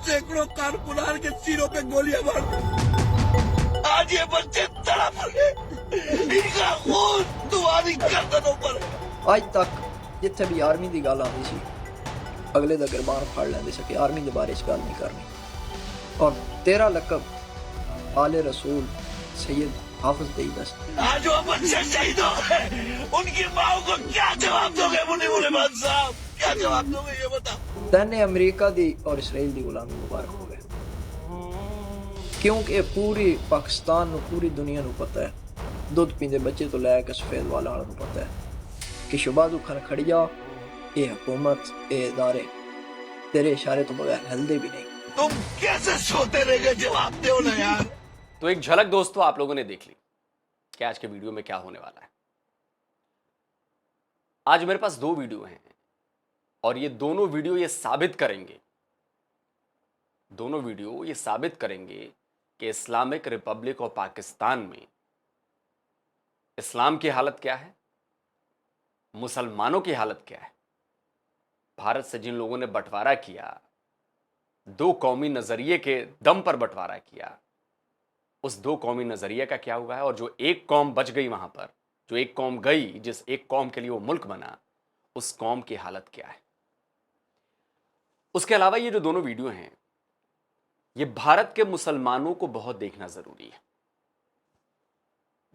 सैकड़ों कारकुनार के सिरों पे गोलियां मार दी। आज ये बच्चे तड़प रहे, इनका खून तुम्हारी गर्दनों पर है। ਅੱਜ ਤੱਕ ਜਿੱਥੇ ਵੀ ਆਰਮੀ ਦੀ ਗੱਲ ਆਉਂਦੀ ਸੀ ਅਗਲੇ ਦਾ ਗਰਬਾਨ ਫੜ ਲੈਂਦੇ ਸੀ ਕਿ ਆਰਮੀ ਦੇ ਬਾਰੇ 'ਚ ਗੱਲ ਨਹੀਂ ਕਰਨੀ। ਔਰ तेरा लकब आले रसूल सैयद हाफिज देईबस। आज वो बच्चे शहीद हो गए, उनकी माओ को क्या जवाब दोगे मुनीर रहमान साहब, क्या जवाब दोगे ये बताओ। तैने अमेरिका दी और इसराइल दी गुलामी मुबारक हो गए, क्योंकि पूरी पाकिस्तान ਨੂੰ पूरी दुनिया ਨੂੰ पता है, दुध पींदे बच्चे तो लैके सफेद वाला ਨੂੰ पता है कि शहबाजू खान खड़िया ये हुकूमत ये इदारे तेरे इशारे तो बगैर हिलदे भी नहीं। तुम कैसे सोते रह गए, जवाब दो ना यार। तो एक झलक दोस्तों आप लोगों ने देख ली कि आज के वीडियो में क्या होने वाला है। आज मेरे पास दो वीडियो हैं और ये दोनों वीडियो ये साबित करेंगे कि इस्लामिक रिपब्लिक ऑफ पाकिस्तान में इस्लाम की हालत क्या है, मुसलमानों की हालत क्या है। भारत से जिन लोगों ने बंटवारा किया, दो कौमी नजरिए के दम पर बंटवारा किया, उस दो कौमी नजरिए का क्या हुआ है, और जो एक कौम बच गई वहां पर, जो एक कौम गई, जिस एक कौम के लिए वो मुल्क बना, उस कौम की हालत क्या है। उसके अलावा ये जो दोनों वीडियो हैं ये भारत के मुसलमानों को बहुत देखना जरूरी है।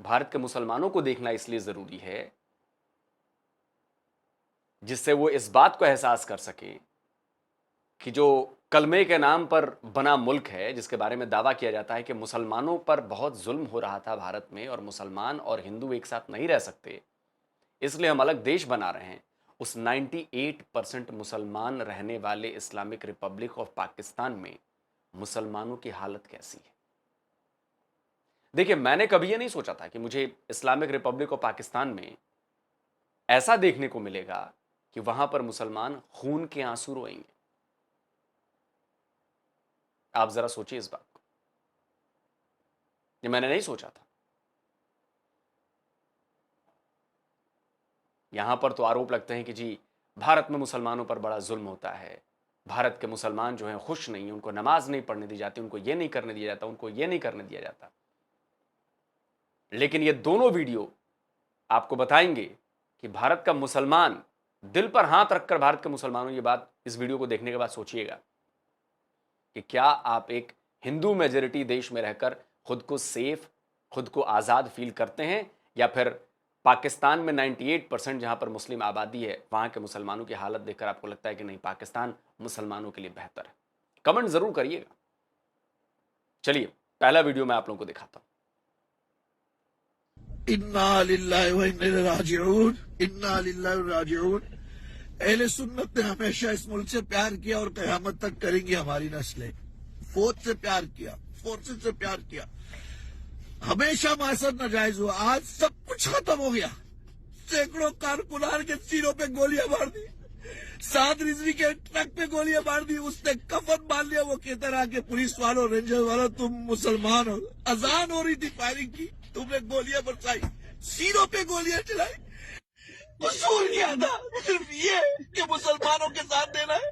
भारत के मुसलमानों को देखना इसलिए जरूरी है जिससे वो इस बात को एहसास कर सके कि जो कलमे के नाम पर बना मुल्क है, जिसके बारे में दावा किया जाता है कि मुसलमानों पर बहुत जुल्म हो रहा था भारत में और मुसलमान और हिंदू एक साथ नहीं रह सकते, इसलिए हम अलग देश बना रहे हैं, उस 98% मुसलमान रहने वाले इस्लामिक रिपब्लिक ऑफ पाकिस्तान में मुसलमानों की हालत कैसी है। देखिए, मैंने कभी यह नहीं सोचा था कि मुझे इस्लामिक रिपब्लिक ऑफ पाकिस्तान में ऐसा देखने को मिलेगा कि वहां पर मुसलमान खून के आंसू रोएंगे। आप जरा सोचिए इस बात को, ये मैंने नहीं सोचा था। यहां पर तो आरोप लगते हैं कि जी भारत में मुसलमानों पर बड़ा जुल्म होता है, भारत के मुसलमान जो हैं खुश नहीं, उनको नमाज नहीं पढ़ने दी जाती, उनको ये नहीं करने दिया जाता, उनको ये नहीं करने दिया जाता। लेकिन ये दोनों वीडियो आपको बताएंगे कि भारत का मुसलमान, दिल पर हाथ रखकर भारत के मुसलमानों, ये बात इस वीडियो को देखने के बाद सोचिएगा कि क्या आप एक हिंदू मेजॉरिटी देश में रहकर खुद को सेफ, खुद को आज़ाद फील करते हैं, या फिर पाकिस्तान में 98% जहां पर मुस्लिम आबादी है वहां के मुसलमानों की हालत देखकर आपको लगता है कि नहीं, पाकिस्तान मुसलमानों के लिए बेहतर है। कमेंट जरूर करिएगा। चलिए पहला वीडियो मैं आप लोगों को दिखाता हूं। इन्ना लिल्लाहि व इन्ना इलैहि राजिऊन, इन्ना लिल्लाहि व राजिऊन। अहले सुन्नत ने हमेशा इस मुल्क से प्यार किया और कयामत तक करेंगी हमारी नस्लें। फौज से प्यार किया, फोर्सेस से प्यार किया, हमेशा मासद नाजायज हुआ। आज सब कुछ खत्म हो गया। सैकड़ों कारकुनार के सिरों पे गोलियां मार दी, साद रिजवी के ट्रक पे गोलियां मार दी, उसने कफन बांध लिया। वो कहता रहा कि पुलिस वालों, रेंजर वालों, तुम मुसलमान हो। अजान हो रही थी, फायरिंग की, तुमने गोलियां बरसाई, सिरों पे गोलियां चलाई। कसूर क्या था? सिर्फ ये कि मुसलमानों के साथ देना है।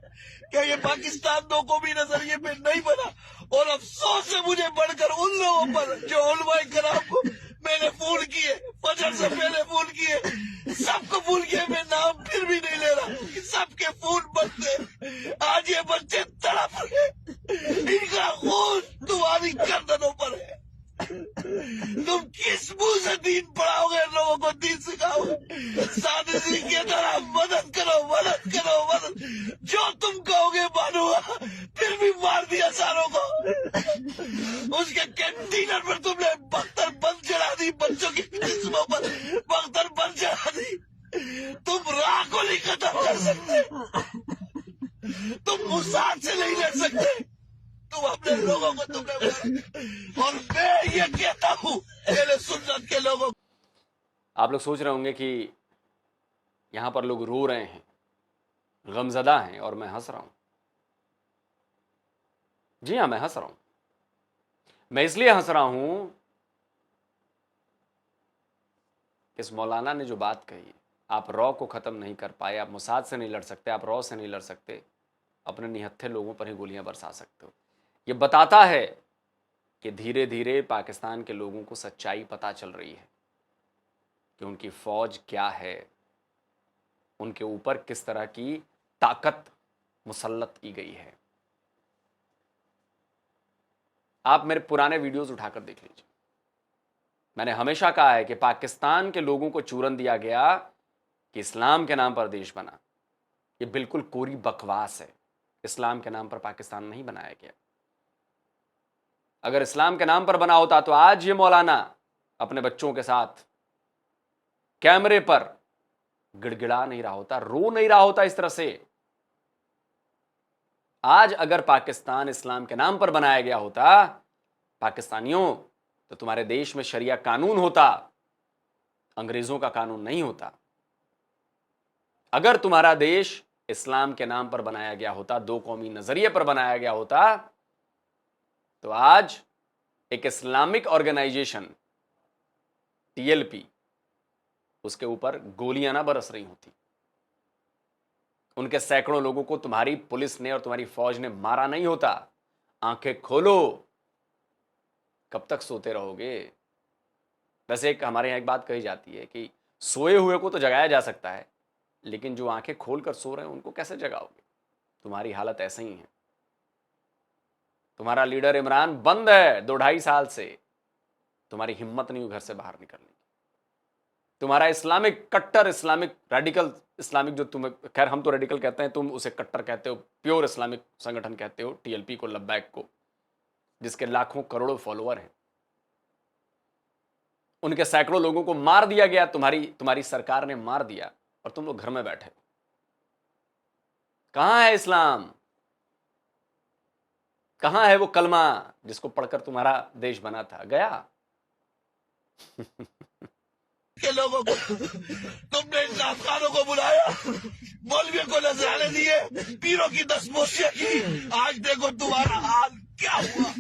क्या ये पाकिस्तान दो कौमी नजरिए पे नहीं बना? और अफसोस से मुझे बढ़कर उन लोगों पर जो उलमाए कराम को मैंने फोन किए, फजर से पहले फोन किए, सबको फोन किए, मैं नाम फिर भी नहीं ले रहा, सबके फोन बंद थे। आज ये बच्चे तड़प रहे, इनका खून तुम्हारी गर्दनों पर है। तुम किस मुंह से दीन पढ़ाओगे, लोगों को दीन सिखाओगे? सादे जी की तरह मदद करो, मदद करो, मदद। जो तुम कहोगे मानूंगा, फिर भी मार दिया सारों को। उसके कैंटीनर पर तुमने बख्तर बंद चढ़ा दी, बच्चों की जिस्मों पर बख्तर बंद चढ़ा दी। तुम राह को नहीं खत्म कर सकते, तुम मुसाद से नहीं ले सकते, तुम अपने लोगों को तुमने मारा। और मैं ये कहता हूँ मेरे सुन्नत के लोगों। आप लोग सोच रहे होंगे कि यहां पर लोग रो रहे हैं, गमजदा हैं, और मैं हंस रहा हूं। जी हां, मैं हंस रहा हूं। मैं इसलिए हंस रहा हूं इस मौलाना ने जो बात कही, आप रॉ को खत्म नहीं कर पाए, आप मुसाद से नहीं लड़ सकते, आप रॉ से नहीं लड़ सकते, अपने निहत्थे लोगों पर ही गोलियां बरसा सकते हो। ये बताता है कि धीरे धीरे पाकिस्तान के लोगों को सच्चाई पता चल रही है कि उनकी फौज क्या है, उनके ऊपर किस तरह की ताकत मुसल्लत की गई है। आप मेरे पुराने वीडियोस उठाकर देख लीजिए। मैंने हमेशा कहा है कि पाकिस्तान के लोगों को चूरन दिया गया कि इस्लाम के नाम पर देश बना। ये बिल्कुल कोरी बकवास है। इस्लाम के नाम पर पाकिस्तान नहीं बनाया गया। अगर इस्लाम के नाम पर बना होता तो आज ये मौलाना अपने बच्चों के साथ कैमरे पर गिड़गिड़ा नहीं रहा होता, रो नहीं रहा होता इस तरह से। आज अगर पाकिस्तान इस्लाम के नाम पर बनाया गया होता पाकिस्तानियों, तो तुम्हारे देश में शरिया कानून होता, अंग्रेजों का कानून नहीं होता। अगर तुम्हारा देश इस्लाम के नाम पर बनाया गया होता, दो कौमी नजरिए पर बनाया गया होता, तो आज एक इस्लामिक ऑर्गेनाइजेशन टीएलपी, उसके ऊपर गोलियां ना बरस रही होती। उनके सैकड़ों लोगों को तुम्हारी पुलिस ने और तुम्हारी फौज ने मारा नहीं होता। आंखें खोलो, कब तक सोते रहोगे? वैसे हमारे यहां एक बात कही जाती है कि सोए हुए को तो जगाया जा सकता है, लेकिन जो आंखें खोलकर सो रहे हैं उनको कैसे जगाओगे? तुम्हारी हालत ऐसे ही है। तुम्हारा लीडर इमरान बंद है 2-2.5 साल से, तुम्हारी हिम्मत नहीं हुई घर से बाहर निकलने की। तुम्हारा इस्लामिक कट्टर इस्लामिक रेडिकल इस्लामिक, जो तुम्हें, खैर हम तो रेडिकल कहते हैं, तुम उसे कट्टर कहते हो, प्योर इस्लामिक संगठन कहते हो टीएलपी को, लब्बैक को, जिसके लाखों करोड़ों फॉलोअर हैं। उनके सैकड़ों लोगों को मार दिया गया, तुम्हारी सरकार ने मार दिया, और तुम लोग घर में बैठे। कहां है इस्लाम? कहां है वो कलमा जिसको पढ़कर तुम्हारा देश बना था? गया। के लोगों को तुमने इन अफगानों को बुलाया, मौलवियों को नजराने दिए, पीरों की दस्तबोसियां की। आज देखो तुम्हारा हाल क्या हुआ।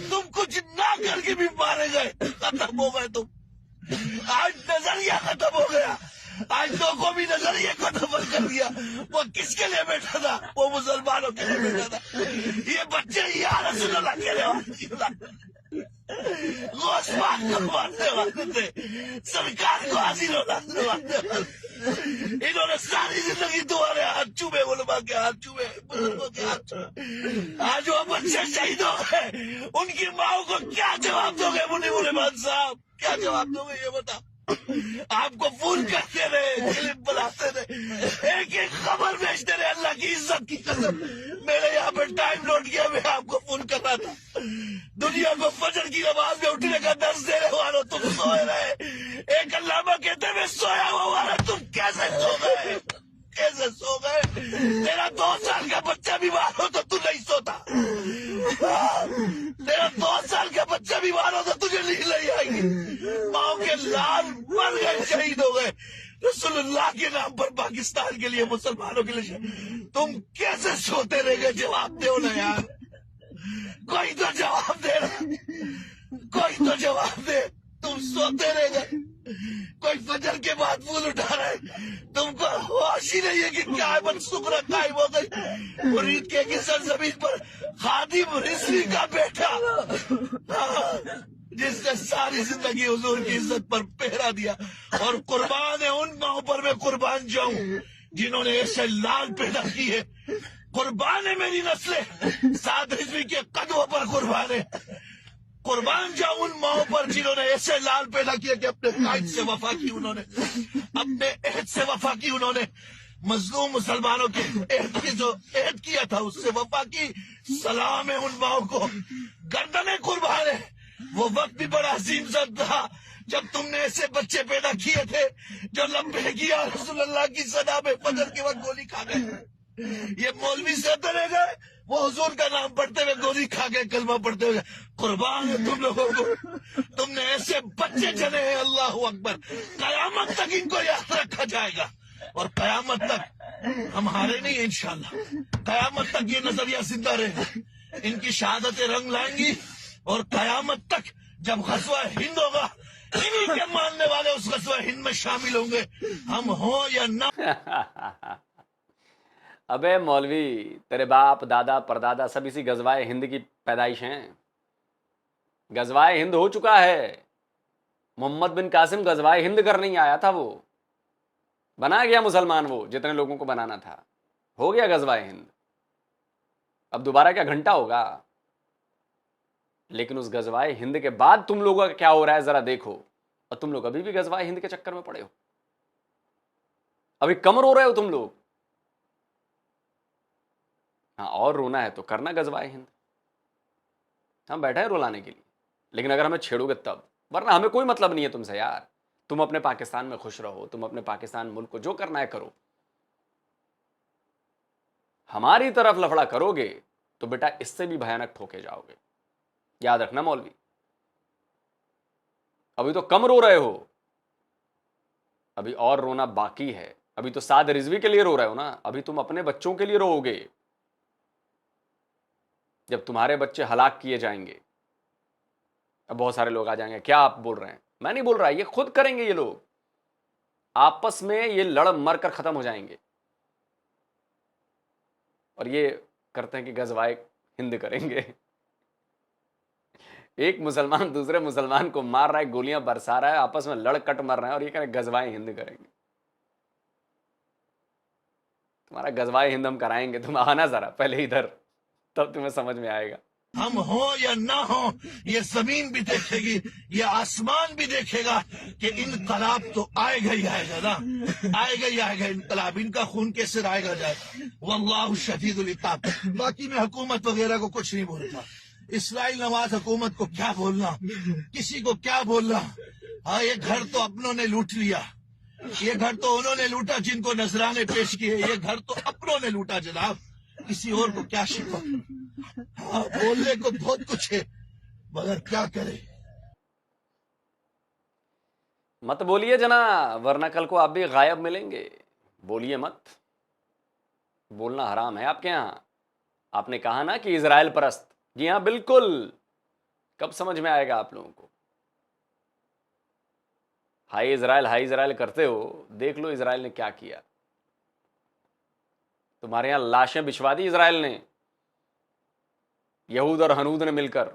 तुम कुछ ना करके भी मारे गए, खत्म हो गए तुम। आज नजरिया खत्म हो गया। आज दो को भी नजरिए को दफन कर दिया। वो किसके लिए बैठा था? वो मुसलमानों के लिए बैठा था। ये बच्चे यार रसूलुल्लाह के लिए गोस्वाद को मारने वाले थे, सरकार को हाजिर होने वाले थे। इन्होंने सारी जिंदगी तुम्हारे हाथ चूमे, उलमा के हाथ चूमे, बुजुर्गों के हाथ चूमे। आज वो बच्चे शहीद हो गए, उनकी माओ को क्या जवाब दोगे? मुनीर रहमान साहब, क्या जवाब दोगे ये बता। आपको फोन करते रहे, क्लिप बुलाते रहे, एक एक खबर भेजते रहे। अल्लाह की इज्जत की कसम, मेरे यहाँ पे टाइम नोट किया, मैं आपको फोन कर रहा था। दुनिया को फजर की नमाज में उठने का दर्ज देने वालों, तुम सोए रहे। एक अल्लामा कहते मैं सोया हुआ वाला, तुम कैसे सो गए? कैसे सो गए? तेरा 2 साल का बच्चा बीमार हो तो तू नहीं सोता। तेरा 2 साल का बच्चा बीमार हो तो तुझे नींद नहीं आएगी। माओ के लाल मर गए, शहीद हो गए रसूलुल्लाह के नाम पर, पाकिस्तान के लिए, मुसलमानों के लिए। तुम कैसे सोते रह गए? जवाब दो ना यार, कोई तो जवाब दे, कोई तो जवाब दे। तुम सोते रह गए। कोई फजर के बाद फूल उठा रहा है, तुमको होश ही नहीं है कि क्या मनसूखरा कायम हो गई। मुरीद के की सरजमीन पर खादिम रिजवी का बेटा, जिसने सारी जिंदगी हुजूर की इज्जत पर पहरा दिया, और कुर्बान है उन माओं पर मैं कुर्बान जाऊं जिन्होंने ऐसे लाल पैदा किए। कुर्बान है मेरी नस्लें, साद रिजवी के कदमों पर कुर्बान है। कुर्बान जाऊं उन माओं पर जिन्होंने ऐसे लाल पैदा किया कि अपने कायद से वफा की उन्होंने, अपने एहद से वफा की उन्होंने। मजलूम मुसलमानों के एहद की जो एहद किया था उससे वफा की। सलाम है उन माओं को, गर्दनें कुर्बान है। वो वक्त भी बड़ा अजीम सा था जब तुमने ऐसे बच्चे पैदा किए थे जो लम्बे किया रसूलुल्लाह की सदा में फजर के वक्त गोली खा गए। ये मौलवी से रह गए, वो हुजूर का नाम पढ़ते हुए गोली खा गए, कलमा पढ़ते हुए। कुर्बान है तुम लोगों को, तुमने ऐसे बच्चे जने हैं। अल्लाह अकबर। कयामत तक इनको याद रखा जाएगा, और कयामत तक हम हारे नहीं इंशाल्लाह। कयामत तक ये नजरिया जिंदा रहेगा, इनकी शहादतें रंग लाएंगी, और कयामत तक जब गज़वा हिंद होगा, इन्हीं के मानने वाले उस गज़वा हिंद में शामिल होंगे, हम हो या ना। अबे मौलवी, तेरे बाप दादा परदादा सब इसी गजवाए हिंद की पैदाइश हैं। गजवाए हिंद हो चुका है। मोहम्मद बिन कासिम गजवाए हिंद कर नहीं आया था, वो बना गया मुसलमान, वो जितने लोगों को बनाना था हो गया गजवाए हिंद। अब दोबारा क्या घंटा होगा? लेकिन उस गजवाए हिंद के बाद तुम लोगों का क्या हो रहा है जरा देखो। और तुम लोग अभी भी गजवाए हिंद के चक्कर में पड़े हो, अभी कम रो रहे हो तुम लोग। हाँ, और रोना है तो करना गजवाए हिंद, हम बैठे हैं रुलाने के लिए, लेकिन अगर हमें छेड़ोगे तब, वरना हमें कोई मतलब नहीं है तुमसे यार। तुम अपने पाकिस्तान में खुश रहो, तुम अपने पाकिस्तान मुल्क को जो करना है करो। हमारी तरफ लफड़ा करोगे तो बेटा इससे भी भयानक ठोके जाओगे, याद रखना मौलवी। अभी तो कम रो रहे हो, अभी और रोना बाकी है। अभी तो साद रिजवी के लिए रो रहे हो ना, अभी तुम अपने बच्चों के लिए रोओगे जब तुम्हारे बच्चे हलाक किए जाएंगे। अब बहुत सारे लोग आ जाएंगे, क्या आप बोल रहे हैं? मैं नहीं बोल रहा, ये खुद करेंगे। ये लोग आपस में ये लड़ मर कर खत्म हो जाएंगे, और ये करते हैं कि गजवाए हिंद करेंगे। एक मुसलमान दूसरे मुसलमान को मार रहा है, गोलियां बरसा रहा है, आपस में लड़ कट मर रहे हैं, और ये कह रहे गजवाए हिंद करेंगे। तुम्हारा गजवाए हिंद हम कराएंगे, तुम आना जरा पहले इधर, तब तुम्हें समझ में आएगा। हम हो या ना हो, ये जमीन भी देखेगी, ये आसमान भी देखेगा कि इनकलाब तो आएगा ही आएगा ना, आएगा ही आएगा इनकलाब। इनका खून कैसे आएगा जाए, वल्लाहु शदीदुल इकाब। बाकी मैं हुकूमत वगैरह को कुछ नहीं बोलता। इस्राइल नवाज हुकूमत को क्या बोलना, किसी को क्या बोलना। हाँ, ये घर तो अपनों ने लूट लिया, ये घर तो उन्होंने लूटा जिनको नजराने पेश किए, ये घर तो अपनों ने लूटा जनाब, किसी और को क्या शिकवा। हाँ, बोलने को बहुत कुछ है मगर क्या करे। मत बोलिए जना, वरना कल को आप भी गायब मिलेंगे। बोलिए मत, बोलना हराम है आपके यहां। आपने कहा ना कि इजराइल परस्त, जी हां बिल्कुल। कब समझ में आएगा आप लोगों को? हाय इजराइल करते हो, देख लो इजराइल ने क्या किया। तुम्हारे यहां लाशें बिछवा दी इजराइल ने, यहूद और हनूद ने मिलकर।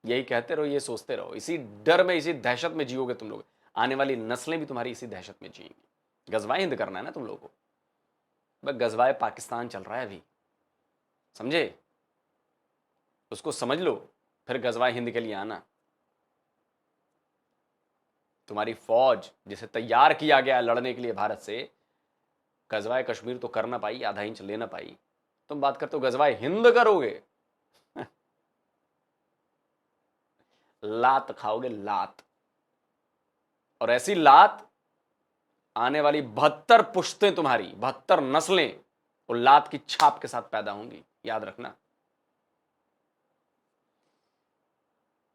यही कहते रहो, ये सोचते रहो, इसी डर में इसी दहशत में जियोगे तुम लोग। आने वाली नस्लें भी तुम्हारी इसी दहशत में जिएंगी। गजवाए हिंद करना है ना तुम लोगों को, बस गजवाए पाकिस्तान चल रहा है अभी, समझे? उसको समझ लो, फिर गजवाए हिंद के लिए आना। तुम्हारी फौज जिसे तैयार किया गया लड़ने के लिए भारत से, गजवाए कश्मीर तो कर ना पाई, आधा इंच ले ना पाई। तुम बात करते हो गजवाए हिंद करोगे। लात खाओगे, लात। और ऐसी लात आने वाली 72 पुश्तें तुम्हारी, 72 नस्लें और लात की छाप के साथ पैदा होंगी, याद रखना।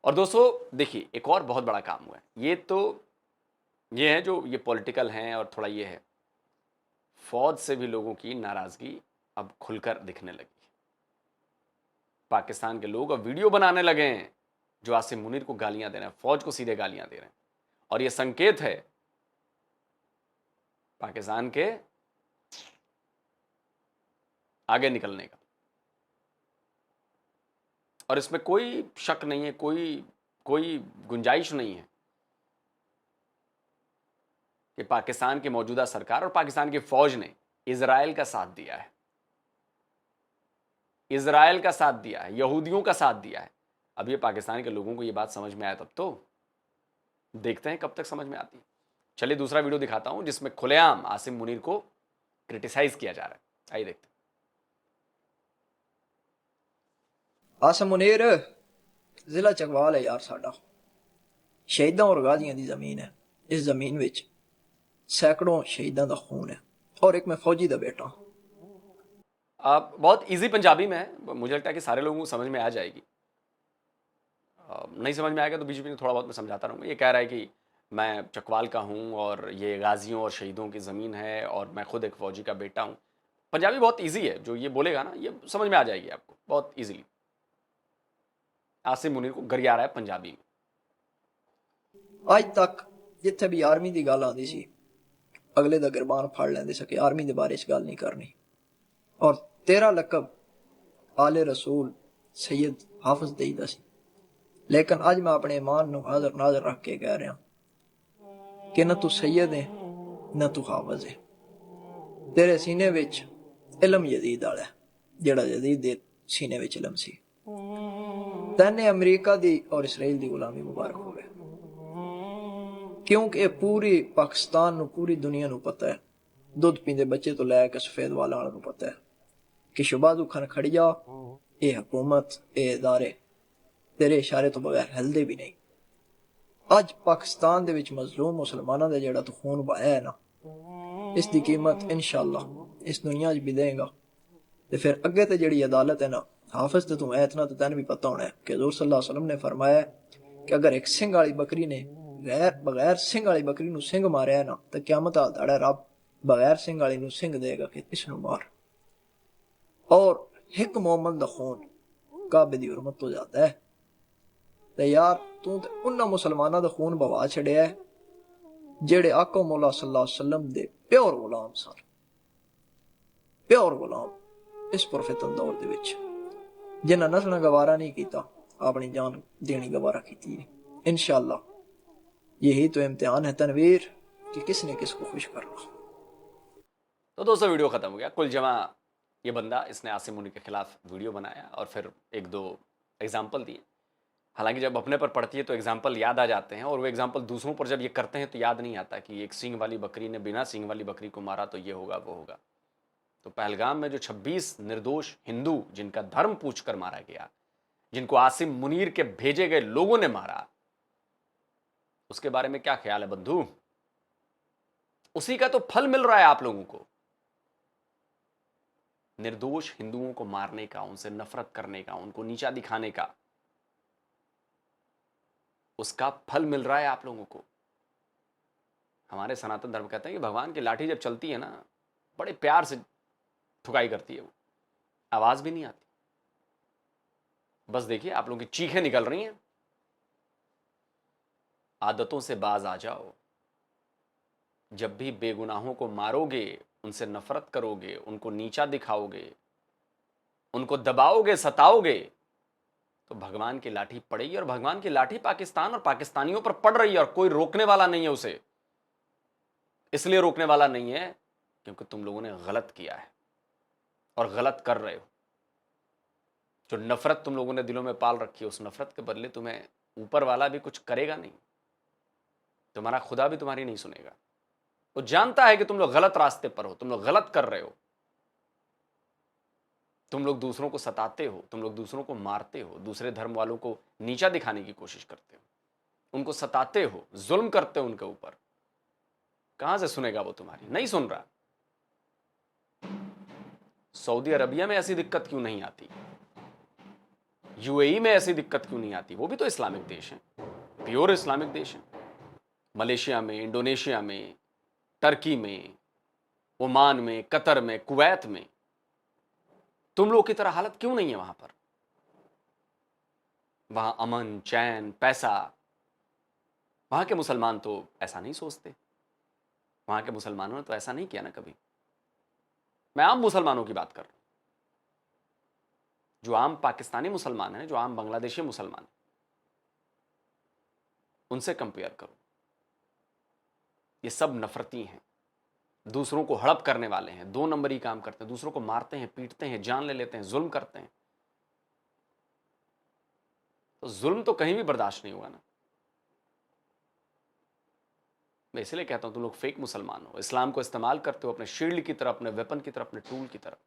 और दोस्तों देखिए, एक और बहुत बड़ा काम हुआ है। ये है जो ये पॉलिटिकल हैं और थोड़ा ये है, फौज से भी लोगों की नाराजगी अब खुलकर दिखने लगी। पाकिस्तान के लोग अब वीडियो बनाने लगे हैं जो आसिम मुनीर को गालियां दे रहे हैं, फौज को सीधे गालियां दे रहे हैं। और ये संकेत है पाकिस्तान के आगे निकलने का। और इसमें कोई शक नहीं है, कोई गुंजाइश नहीं है कि पाकिस्तान की मौजूदा सरकार और पाकिस्तान की फौज ने इजराइल का साथ दिया है, इजराइल का साथ दिया है, यहूदियों का साथ दिया है। अब ये पाकिस्तान के लोगों को ये बात समझ में आया तब तो, देखते हैं कब तक समझ में आती है। चलिए दूसरा वीडियो दिखाता हूं जिसमें खुलेआम आसिम मुनीर को क्रिटिसाइज किया जा रहा है, आइए देखते हैं। आसिम मुनीर जिला चकवाल है यार साडा, शहीदां और गाजियां दी जमीन है। इस जमीन विच सैकड़ों शहीदां दा खून है, और एक मैं फौजी दा बेटा। आप बहुत इजी पंजाबी में है, मुझे लगता है कि सारे लोगों को समझ में आ जाएगी। नहीं समझ में आएगा तो बीच में थोड़ा बहुत मैं समझाता रहूँगा। ये कह रहा है कि मैं चकवाल का हूँ और ये गाजियों और शहीदों की ज़मीन है और मैं खुद एक फ़ौजी का बेटा हूँ। पंजाबी बहुत इजी है, जो ये बोलेगा ना ये समझ में आ जाएगी आपको बहुत इजीली। आसिम मुनीर को गरिया रहा है पंजाबी में। आज तक जिथे भी आर्मी की गल आती सी, अगले दा गिरबान फाड़ लेंदे सके आर्मी दे बारे च गल नहीं करनी। और तेरा लकब आले रसूल सैयद हाफिज देईदा सी, लेकिन अज मैं अपने ईमान नूं हाज़र नाज़र रख के कह रहा कि न तू सैयद है न तू हाफिज है। तेरे सीने विच इलम यजीद वाला है, जेड़ा यजीद दे सीने विच इलम सी। तैने अमरीका दी और इसराइल दी गुलामी मुबारक होवे, क्योंकि ये पूरी पाकिस्तान नूं पूरी दुनिया नूं पता है, दुध पींदे बच्चे तो लैके सफेद वाला नूं पता है कि शबाजू खान खड़िया ये हुकूमत ये इदारे तेरे इशारे तो बगैर हिलदे भी नहीं। अज पाकिस्तान दे विच मजलूम मुसलमानां दा जेड़ा तू खून बहाया है ना, इसकी कीमत इंशाअल्लाह इस दुनिया च भी देगा। ते फिर अगे ते जेड़ी अदालत है ना, हाफिज ते तू है इतना तो तैन भी पता होना है कि हुज़ूर सल्लल्लाहु अलैहि वसल्लम ने फरमाया कि अगर एक सिंह वाली बकरी ने बगैर सिंह वाली बकरी नूं सिंह मारिया ना, तो क़यामत दा दाड़ा रब बगैर सिंह वाली नूं सिंह देगा कि इसनूं मार। और हिक मोमन दा खून काबे दी हुरमत तो जाता है। ते यार तू ते उन्हां मुसलमानां दा खून बहा छड़िया है जेड़े आका मौला सल्लल्लाहु अलैहि वसल्लम दे प्योर गुलाम सन, प्योर गुलाम इस पुरफितन दौर दे विच जिन्हां नस्लां गवारा नहीं कीता, अपनी जान देनी गवारा की। इंशाअल्लाह यही तो इम्तिहान है तनवीर कि किसने किसको खुश करना। तो दोस्तों वीडियो ख़त्म हो गया। कुल जमा ये बंदा इसने आसिम मुनी के खिलाफ वीडियो बनाया और फिर एक दो एग्जाम्पल दिए। हालांकि जब अपने पर पड़ती है तो एग्जाम्पल याद आ जाते हैं, और वो एग्जाम्पल दूसरों पर जब ये करते हैं तो याद नहीं आता कि एक सींग वाली बकरी ने बिना सींग वाली बकरी को मारा तो ये होगा वो होगा। तो पहलगाम में जो 26 निर्दोष हिंदू जिनका धर्म पूछकर मारा गया, जिनको आसिम मुनीर के भेजे गए लोगों ने मारा, उसके बारे में क्या ख्याल है बंधु? उसी का तो फल मिल रहा है आप लोगों को। निर्दोष हिंदुओं को मारने का, उनसे नफरत करने का, उनको नीचा दिखाने का, उसका फल मिल रहा है आप लोगों को। हमारे सनातन धर्म कहते हैं कि भगवान की लाठी जब चलती है ना, बड़े प्यार से ठुकाई करती है, वो आवाज भी नहीं आती। बस देखिए आप लोगों की चीखें निकल रही हैं। आदतों से बाज आ जाओ। जब भी बेगुनाहों को मारोगे, उनसे नफरत करोगे, उनको नीचा दिखाओगे, उनको दबाओगे, सताओगे, तो भगवान की लाठी पड़ेगी। और भगवान की लाठी पाकिस्तान और पाकिस्तानियों पर पड़ रही है, और कोई रोकने वाला नहीं है उसे। इसलिए रोकने वाला नहीं है क्योंकि तुम लोगों ने गलत किया है और गलत कर रहे हो। जो नफरत तुम लोगों ने दिलों में पाल रखी है, उस नफरत के बदले तुम्हें ऊपर वाला भी कुछ करेगा नहीं। तुम्हारा खुदा भी तुम्हारी नहीं सुनेगा। वो जानता है कि तुम लोग गलत रास्ते पर हो, तुम लोग गलत कर रहे हो, तुम लोग दूसरों को सताते हो, तुम लोग दूसरों को मारते हो, दूसरे धर्म वालों को नीचा दिखाने की कोशिश करते हो, उनको सताते हो, जुल्म करते हो उनके ऊपर। कहां से सुनेगा वो तुम्हारी? नहीं सुन रहा। सऊदी अरबिया में ऐसी दिक्कत क्यों नहीं आती? यूएई में ऐसी दिक्कत क्यों नहीं आती? वो भी तो इस्लामिक देश है, प्योर इस्लामिक देश है। मलेशिया में, इंडोनेशिया में, टर्की में, ओमान में, कतर में, कुवैत में तुम लोग की तरह हालत क्यों नहीं है वहां पर? वहां अमन, चैन, पैसा। वहां के मुसलमान तो ऐसा नहीं सोचते। वहां के मुसलमानों ने तो ऐसा नहीं किया ना कभी। मैं आम मुसलमानों की बात कर रहा हूं, जो आम पाकिस्तानी मुसलमान हैं, जो आम बांग्लादेशी मुसलमान हैं, उनसे कंपेयर करो। ये सब नफरती हैं, दूसरों को हड़प करने वाले हैं, 2 नंबरी काम करते हैं, दूसरों को मारते हैं, पीटते हैं, जान ले लेते हैं, जुल्म करते हैं। तो जुल्म तो कहीं भी बर्दाश्त नहीं होगा ना। मैं इसलिए कहता हूं तुम लोग फेक मुसलमान हो, इस्लाम को इस्तेमाल करते हो अपने शील्ड की तरह, अपने वेपन की तरह, अपने टूल की तरह,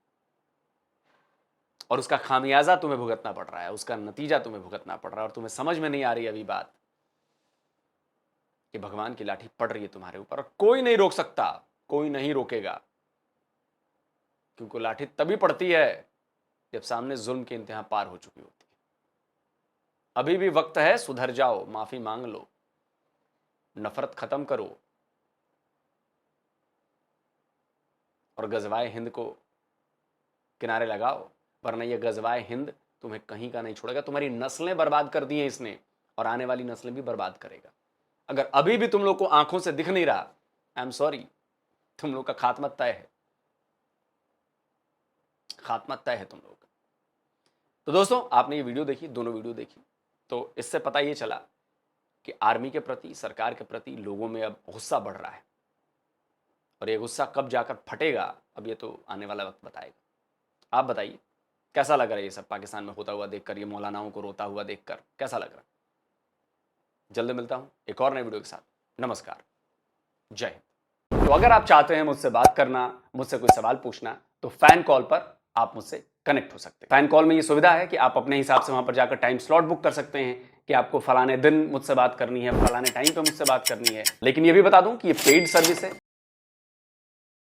और उसका खामियाजा तुम्हें भुगतना पड़ रहा है, उसका नतीजा तुम्हें भुगतना पड़ रहा है। और तुम्हें समझ में नहीं आ रही अभी बात कि भगवान की लाठी पड़ रही है तुम्हारे ऊपर, और कोई नहीं रोक सकता, कोई नहीं रोकेगा। क्योंकि लाठी तभी पड़ती है जब सामने जुल्म की इंतहा पार हो चुकी होती है। अभी भी वक्त है, सुधर जाओ, माफी मांग लो, नफरत खत्म करो, और गजवाए हिंद को किनारे लगाओ, वरना यह गजवाए हिंद तुम्हें कहीं का नहीं छोड़ेगा। तुम्हारी नस्लें बर्बाद कर दी हैं इसने, और आने वाली नस्लें भी बर्बाद करेगा। अगर अभी भी तुम लोग को आंखों से दिख नहीं रहा, आई एम सॉरी, तुम लोग का खात्मा तय है, खात्मा तय है तुम लोग का। तो दोस्तों, आपने ये वीडियो देखी, दोनों वीडियो देखी, तो इससे पता ये चला कि आर्मी के प्रति, सरकार के प्रति लोगों में अब गुस्सा बढ़ रहा है, और ये गुस्सा कब जाकर फटेगा अब ये तो आने वाला वक्त बताएगा। आप बताइए कैसा लग रहा है ये सब पाकिस्तान में होता हुआ देखकर, ये मौलानाओं को रोता हुआ देखकर कैसा लग रहा है? जल्दी मिलता हूं एक और नए वीडियो के साथ। नमस्कार, जय हिंद। तो अगर आप चाहते हैं मुझसे बात करना, मुझसे कोई सवाल पूछना, तो फैन कॉल पर आप मुझसे कनेक्ट हो सकते हैं। फैन कॉल में ये सुविधा है कि आप अपने हिसाब से वहां पर जाकर टाइम स्लॉट बुक कर सकते हैं कि आपको फलाने दिन मुझसे बात करनी है, फलाने टाइम पे मुझसे बात करनी है। लेकिन ये भी बता दूं कि ये पेड सर्विस है,